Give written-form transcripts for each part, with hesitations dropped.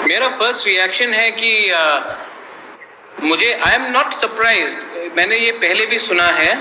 मेरा first reaction है कि मुझे आई एम नॉट सरप्राइज, मैंने ये पहले भी सुना है।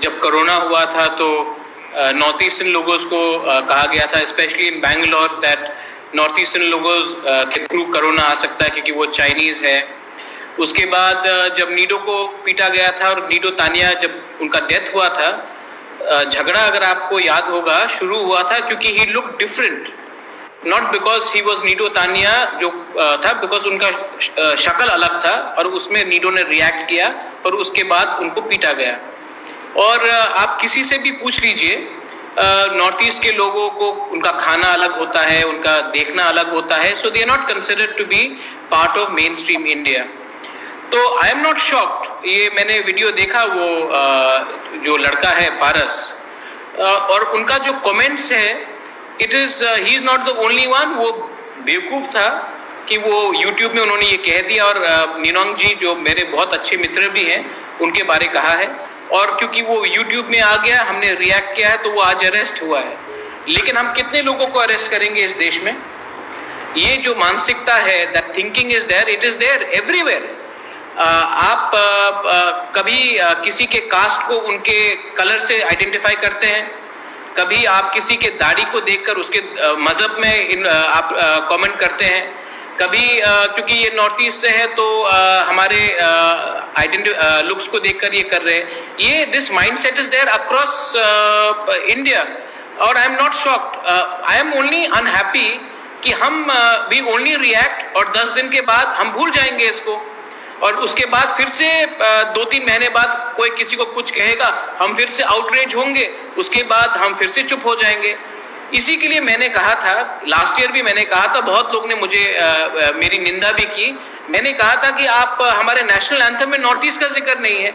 जब कोरोना हुआ था तो नॉर्थ ईस्टर्न लोगों को कहा गया था, specially in Bangalore, that north eastern लोगों के थ्रू कोरोना आ सकता है क्योंकि वो चाइनीज है। उसके बाद जब नीडो को पीटा गया था और नीडो तानिया जब उनका डेथ हुआ था, झगड़ा अगर आपको याद होगा शुरू हुआ था क्योंकि he look different, not because he was Nido Tania जो था, बिकॉज उनका शक्ल अलग था और उसमें नीडो ने रिएक्ट किया और उसके बाद उनको पीटा गया। और आप किसी से भी पूछ लीजिए, नॉर्थ ईस्ट के लोगों को उनका खाना अलग होता है, उनका देखना अलग होता है, so they are not considered to be part of mainstream India. तो आई एम नॉट शॉक्ड। ये मैंने वीडियो देखा, वो जो लड़का है पारस, और उनका जो कमेंट्स है, it is he is not the only one. वो बेवकूफ था कि वो यूट्यूब में उन्होंने ये कह दिया, और निनोंग जी जो मेरे बहुत अच्छे मित्र भी हैं उनके बारे कहा है, और क्योंकि वो यूट्यूब में आ गया, हमने रिएक्ट किया है, तो वो आज अरेस्ट हुआ है। लेकिन हम कितने लोगों को अरेस्ट करेंगे इस देश में? ये जो मानसिकता है, that thinking is there, it is there everywhere. आप कभी किसी के कास्ट को उनके कलर से आइडेंटिफाई करते हैं, कभी आप किसी के दाढ़ी को देखकर उसके मजहब में आप कमेंट करते हैं, कभी क्योंकि ये नॉर्थ ईस्ट से है तो हमारे लुक्स को देखकर ये कर रहे हैं। ये this mindset is there across India, और I am not shocked. I am only unhappy कि हम वी ओनली रिएक्ट और 10 दिन के बाद हम भूल जाएंगे इसको, और उसके बाद फिर से 2-3 महीने बाद कोई किसी को कुछ कहेगा, हम फिर से आउटरेज होंगे, उसके बाद हम फिर से चुप हो जाएंगे। इसी के लिए मैंने कहा था, लास्ट ईयर भी मैंने कहा था, बहुत लोग ने मुझे मेरी निंदा भी की। मैंने कहा था कि आप हमारे नेशनल एंथम में नॉर्थ ईस्ट का जिक्र नहीं है।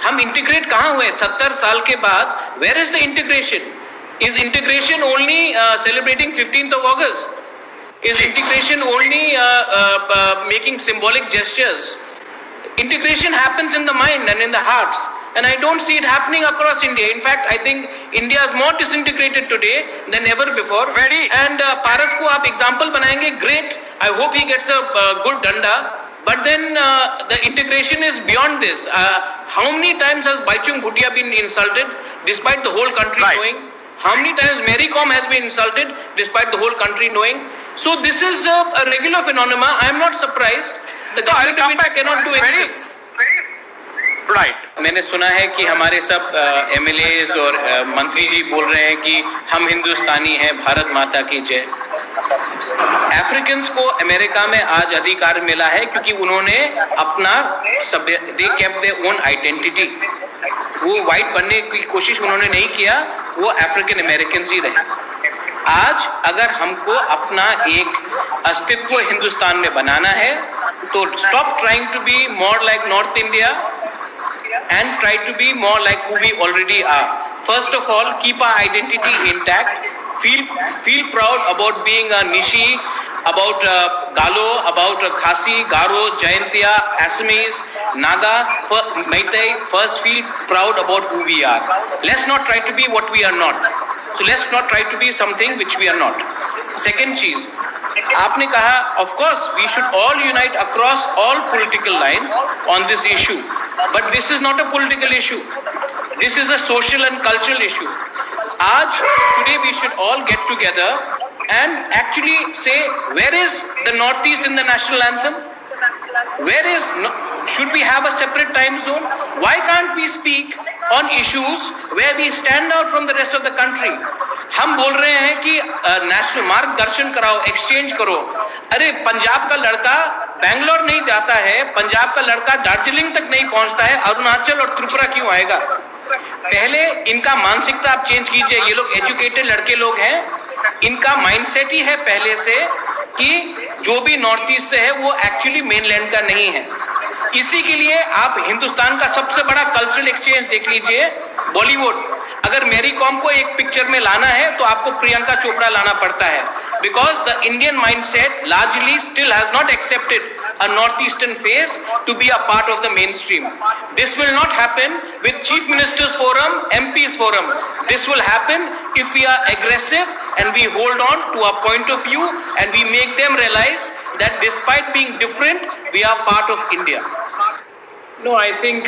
हम इंटीग्रेट कहाँ हुए 70 साल के बाद? Where is the integration? Is integration only celebrating 15th of August? Is integration only making symbolic gestures? Integration happens in the mind and in the hearts, and I don't see it happening across India. In fact, I think India is more disintegrated today than ever before. And Paras ko aap example banayenge, great. I hope he gets a good danda. But then the integration is beyond this. How many times has Baichung Bhutia been insulted despite the whole country knowing? How many times Mary Kom has been insulted despite the whole country knowing? So this is a regular phenomenon. I am not surprised. The government of India cannot do anything. Right. मैंने सुना है कि हमारे सब MLAs और मंत्री जी बोल रहे हैं कि हम हिंदुस्तानी हैं, भारत माता की जय। अफ्रीकन्स को अमेरिका में आज अधिकार मिला है क्योंकि उन्होंने अपना they kept their own identity. वो व्हाइट बनने की कोशिश उन्होंने नहीं किया, वो अफ्रीकन अमेरिकन ही रहे। आज अगर हमको अपना एक अस्तित्व हिंदुस्तान में बनाना है तो stop trying to be more like north India and try to be more like who we already are. First of all, keep our identity intact. Feel proud about being a Nishi, about Galo, about Khasi, Garo, Jaintia, Assamese, Naga, Meitei. First, feel proud about who we are. Let's not try to be what we are not. So let's not try to be something which we are not. Second चीज, आपने कहा, of course, we should all unite across all political lines on this issue. But this is not a political issue. This is a social and cultural issue. Today we should all get together and actually say, where is the Northeast in the national anthem? Should we have a separate time zone? Why can't we speak on issues where we stand out from the rest of the country? हम बोल रहे हैं कि national मार्गदर्शन कराओ, exchange करो। अरे पंजाब का लड़का बैंगलोर नहीं जाता है, पंजाब का लड़का दार्जिलिंग तक नहीं पहुंचता है, अरुणाचल और त्रिपुरा क्यों आएगा? पहले इनका मानसिकता आप चेंज कीजिए। ये लोग एजुकेटेड लड़के लोग हैं, इनका माइंडसेट ही है पहले से कि जो भी नॉर्थ ईस्ट से है वो एक्चुअली मेनलैंड का नहीं है। इसी के लिए आप हिंदुस्तान का सबसे बड़ा कल्चरल एक्सचेंज देख लीजिए, बॉलीवुड। अगर मैरी कॉम को एक पिक्चर में लाना है तो आपको प्रियंका चोपड़ा लाना पड़ता है, because the Indian mindset largely still has not accepted a northeastern face to be a part of the mainstream. This will not happen with Chief Ministers Forum, MPs Forum. This will happen if we are aggressive and we hold on to our point of view and we make them realize that despite being different, we are part of India. No, I think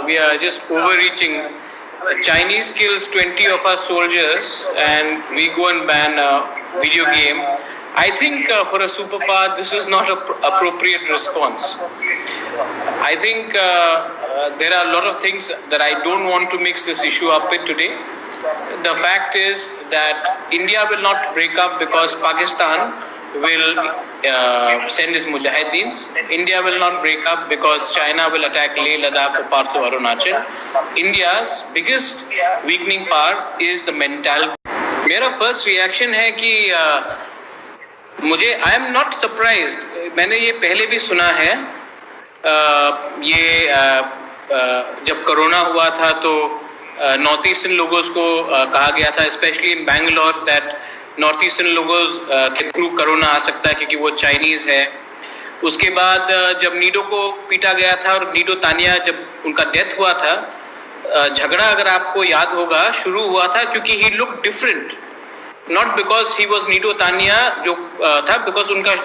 we are just overreaching. Chinese kills 20 of our soldiers and we go and ban a video game. I think for a superpower, this is not an appropriate response. I think there are a lot of things that I don't want to mix this issue up with today. The fact is that India will not break up because Pakistan will send his mujahideens. India will not break up because China will attack Leh, Ladakh or parts of Arunachal. India's biggest weakening power is the mentality. मेरा first reaction है कि मुझे I am not surprised. मैंने ये पहले भी सुना है. जब कोरोना हुआ था तो नॉर्थ ईस्टर्न लोगों को कहा गया था, specially in Bangalore, that north eastern लोगों के थ्रू कोरोना आ सकता है क्योंकि वो चाइनीज है. उसके बाद जब नीडो को पीटा गया था और नीडो तानिया जब उनका डेथ हुआ था, झगड़ा अगर आपको याद होगा शुरू हुआ था क्योंकि he look different, not because he was Nido Tania जो था, बिकॉज उनका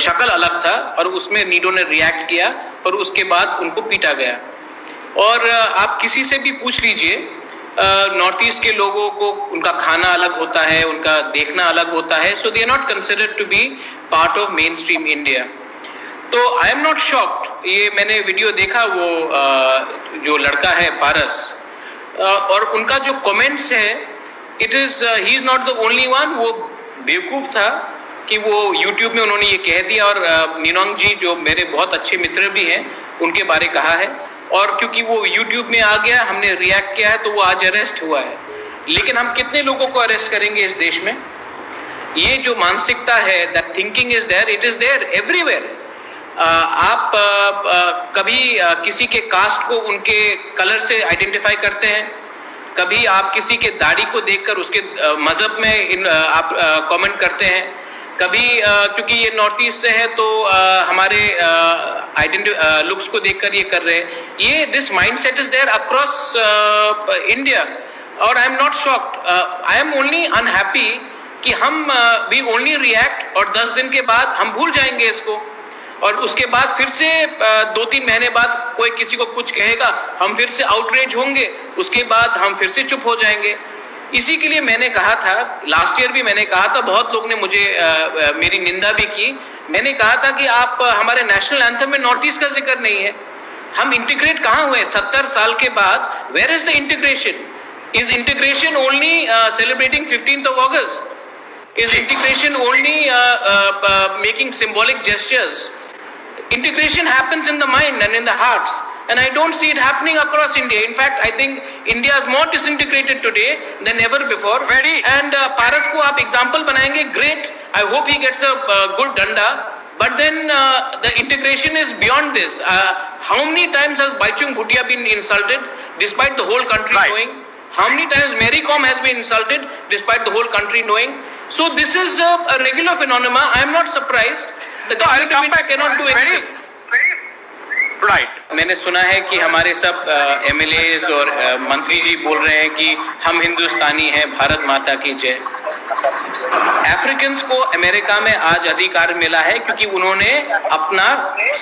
शक्ल अलग था और उसमें नीडो ने रिएक्ट किया और उसके बाद उनको पीटा गया. और आप किसी से भी पूछ लीजिए, नॉर्थ ईस्ट के लोगों को उनका खाना अलग होता है, उनका देखना अलग होता है, so they are not considered to be part of mainstream India. तो आई एम नॉट शॉक्ड. ये मैंने वीडियो देखा, वो जो लड़का है पारस, और उनका जो कमेंट्स है, it is he is not the only one. वो बेवकूफ था कि वो यूट्यूब में उन्होंने ये कह दिया, और निनोंग जी जो मेरे बहुत अच्छे मित्र भी हैं उनके बारे कहा है, और क्योंकि वो यूट्यूब में आ गया, हमने रिएक्ट किया है, तो वो आज अरेस्ट हुआ है. लेकिन हम कितने लोगों को अरेस्ट करेंगे इस देश में? ये जो मानसिकता है, that thinking is there, it is there everywhere. आप कभी किसी के कास्ट को उनके कलर से आइडेंटिफाई करते हैं, कभी आप किसी के दाढ़ी को देखकर उसके मजहब में आप कमेंट करते हैं, कभी क्योंकि ये नॉर्थ ईस्ट से है तो हमारे लुक्स को देखकर ये कर रहे हैं. ये this mindset is there across India, और I am not shocked. I am only unhappy कि हम वी ओनली रिएक्ट और 10 दिन के बाद हम भूल जाएंगे इसको, और उसके बाद फिर से 2-3 महीने बाद कोई किसी को कुछ कहेगा, हम फिर से आउटरेज होंगे, उसके बाद हम फिर से चुप हो जाएंगे. इसी के लिए मैंने कहा था, लास्ट ईयर भी मैंने कहा था, बहुत लोग ने मुझे मेरी निंदा भी की. मैंने कहा था कि आप हमारे नेशनल एंथम में नॉर्थ ईस्ट का जिक्र नहीं है. हम इंटीग्रेट कहाँ हुए 70 साल के बाद? Where is the integration? Is integration only celebrating 15th of August? Is integration only making symbolic gestures? Integration happens in the mind and in the hearts, and I don't see it happening across India. In fact, I think India is more disintegrated today than ever before. And Paras ko aap example banayenge, great. I hope he gets a good danda. But then the integration is beyond this. How many times has Baichung Bhutia been insulted despite the whole country knowing? How many times Mary Kom has been insulted despite the whole country knowing? So this is a regular phenomenon. I am not surprised. The government cannot do anything. Right. मैंने सुना है कि हमारे सब MLAs और मंत्री जी बोल रहे हैं कि हम हिंदुस्तानी हैं, भारत माता की जय. अफ्रीकन्स को अमेरिका में आज अधिकार मिला है क्योंकि उन्होंने अपना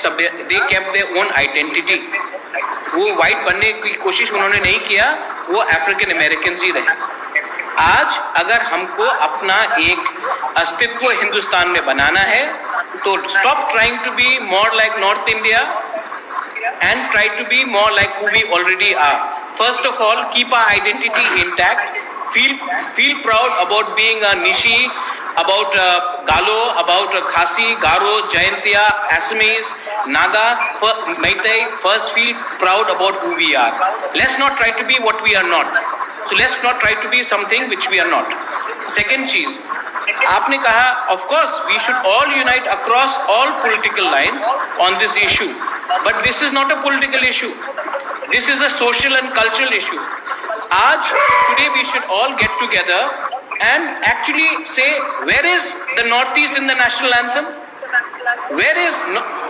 they kept their own identity. वो व्हाइट बनने की कोशिश उन्होंने नहीं किया, वो अफ्रीकन अमेरिकन ही रहे. आज अगर हमको अपना एक अस्तित्व हिंदुस्तान में बनाना है तो stop trying to be more like north India and try to be more like who we already are. First of all, keep our identity intact. Feel proud about being a Nishi, about Galo, about Khasi, Garo, Jaintia, Assamese, Naga, Meitei. First, feel proud about who we are. Let's not try to be what we are not. So let's not try to be something which we are not. Second चीज, आपने कहा, of course, we should all unite across all political lines on this issue. But this is not a political issue. This is a social and cultural issue. Today we should all get together and actually say, where is the Northeast in the national anthem? Where is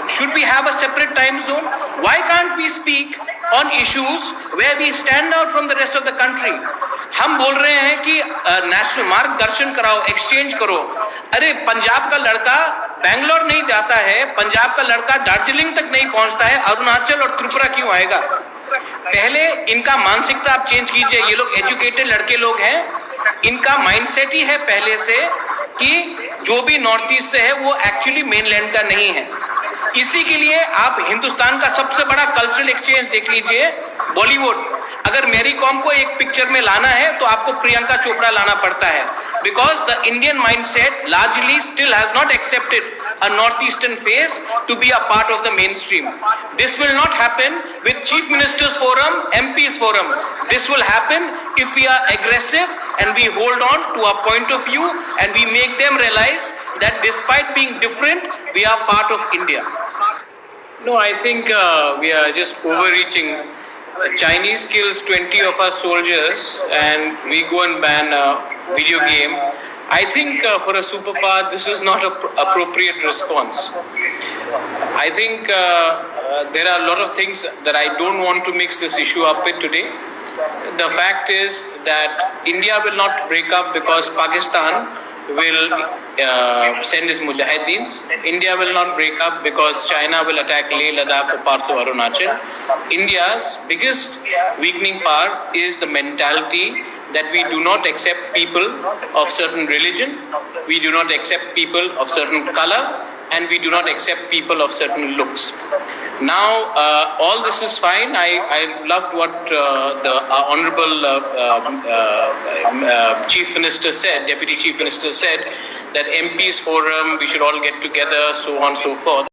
should we have a separate time zone? Why can't we speak on issues where we stand out from the rest of the country? हम बोल रहे हैं कि national मार्गदर्शन कराओ, exchange करो. अरे पंजाब का लड़का बैंगलोर नहीं जाता है, पंजाब का लड़का दार्जिलिंग तक नहीं पहुंचता है, अरुणाचल और त्रिपुरा क्यों आएगा? पहले इनका मानसिकता आप चेंज कीजिए. ये लोग एजुकेटेड लड़के लोग हैं, इनका माइंडसेट ही है पहले से कि जो भी नॉर्थ ईस्ट से है वो एक्चुअली मेनलैंड का नहीं है. इसी के लिए आप हिंदुस्तान का सबसे बड़ा कल्चरल एक्सचेंज देख लीजिए, बॉलीवुड. अगर मैरी कॉम को एक पिक्चर में लाना है तो आपको प्रियंका चोपड़ा लाना पड़ता है, because the Indian mindset largely still has not accepted a northeastern face to be a part of the mainstream. This will not happen with Chief Ministers Forum, MPs Forum. This will happen if we are aggressive and we hold on to our point of view and we make them realize that despite being different, we are part of India. No, I think we are just overreaching. Chinese kills 20 of our soldiers and we go and ban a video game. I think for a superpower, this is not an appropriate response. I think there are a lot of things that I don't want to mix this issue up with today. The fact is that India will not break up because Pakistan will send its mujahideens. India will not break up because China will attack Leh, Ladakh or parts of Arunachal. India's biggest weakening power is the mentality that we do not accept people of certain religion, we do not accept people of certain color, and we do not accept people of certain looks. Now, all this is fine. I loved what the Honorable Chief Minister said, Deputy Chief Minister said, that MPs Forum, we should all get together, so on and so forth.